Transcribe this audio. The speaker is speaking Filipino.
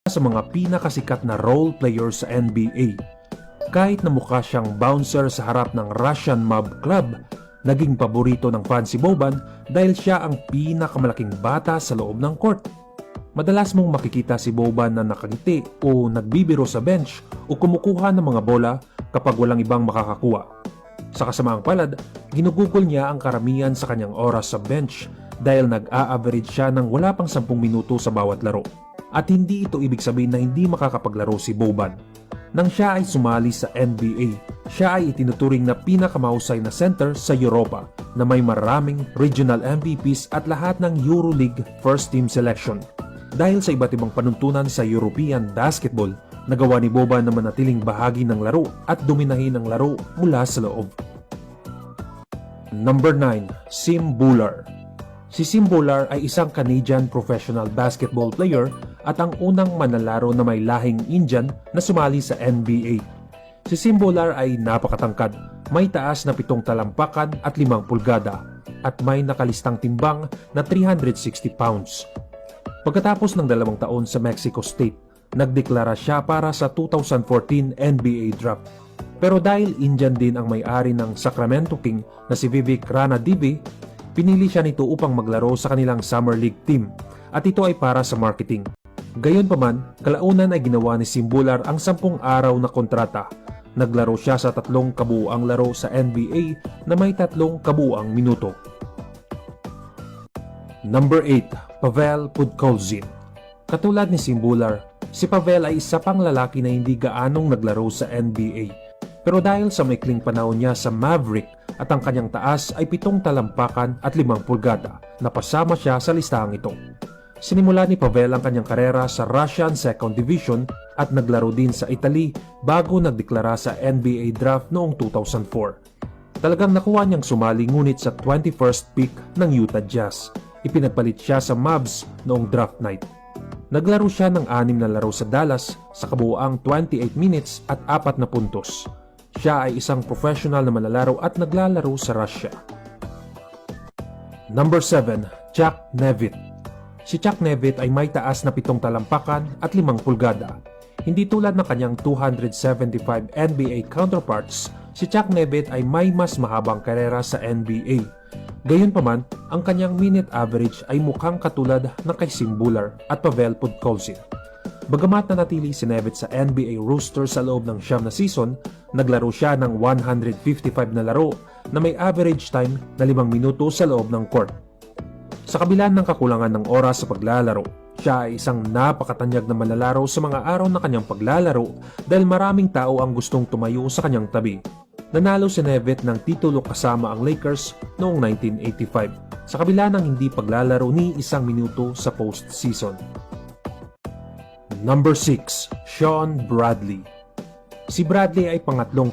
sa mga pinakasikat na role player sa NBA. Kahit na mukha siyang bouncer sa harap ng Russian Mob Club, naging paborito ng fan si Boban dahil siya ang pinakamalaking bata sa loob ng court. Madalas mong makikita si Boban na nakangiti o nagbibiro sa bench o kumukuha ng mga bola kapag walang ibang makakakuha. Sa kasamaang palad, ginugugol niya ang karamihan sa kanyang oras sa bench dahil nag-a-average siya ng wala pang 10 minuto sa bawat laro. At hindi ito ibig sabihin na hindi makakapaglaro si Boban. Nang siya ay sumali sa NBA, siya ay itinuturing na pinakamahusay na center sa Europa na may maraming regional MVPs at lahat ng EuroLeague first team selection. Dahil sa iba't ibang panuntunan sa European basketball, nagawa ni Boban na manatiling bahagi ng laro at dominahin ang laro mula sa loob. Number 9. Sim Bhullar. Si Sim Bhullar ay isang Canadian professional basketball player at ang unang manlalaro na may lahing Indian na sumali sa NBA. Si Sim Bhullar ay napakatangkad, may taas na 7 talampakan at 5 pulgada at may nakalistang timbang na 360 pounds. Pagkatapos ng 2 taon sa Mexico State, nagdeklara siya para sa 2014 NBA Draft. Pero dahil Indian din ang may-ari ng Sacramento King na si Vivek Ranadive, pinili siya nito upang maglaro sa kanilang Summer League team at ito ay para sa marketing. Gayunpaman, kalaunan ay ginawa ni Sim Bhullar ang 10 araw na kontrata. Naglaro siya sa 3 kabuuang laro sa NBA na may 3 kabuuang minuto. Number 8. Pavel Podkolzin. Katulad ni Sim Bhullar, si Pavel ay isa pang lalaki na hindi gaanong naglaro sa NBA. Pero dahil sa maikling panahon niya sa Maverick at ang kanyang taas ay 7 talampakan at 5 pulgada, napasama siya sa listahang ito. Sinimula ni Pavel ang kanyang karera sa Russian 2nd Division at naglaro din sa Italy bago nagdeklara sa NBA Draft noong 2004. Talagang nakuha niyang sumali ngunit sa 21st pick ng Utah Jazz. Ipinagpalit siya sa Mavs noong draft night. Naglaro siya ng 6 na laro sa Dallas sa kabuuang 28 minutes at 4 na puntos. Siya ay isang professional na manlalaro at naglalaro sa Russia. Number 7. Chuck Nevitt. Si Chuck Nevitt ay may taas na 7 talampakan at 5 pulgada. Hindi tulad ng kanyang 275 NBA counterparts, si Chuck Nevitt ay may mas mahabang karera sa NBA. Gayunpaman, ang kanyang minute average ay mukhang katulad ng kay Sim Bhullar at Pavel Podkolzin. Bagamat nanatili si Nevitt sa NBA roster sa loob ng 9 na season, naglaro siya ng 155 na laro na may average time na 5 minuto sa loob ng court. Sa kabila ng kakulangan ng oras sa paglalaro, siya ay isang napakatanyag na manlalaro sa mga araw na kanyang paglalaro dahil maraming tao ang gustong tumayo sa kanyang tabi. Nanalo si Nevitt ng titulo kasama ang Lakers noong 1985 sa kabila ng hindi paglalaro ni 1 minuto sa postseason. Number 6. Shawn Bradley. Si Bradley ay pangatlong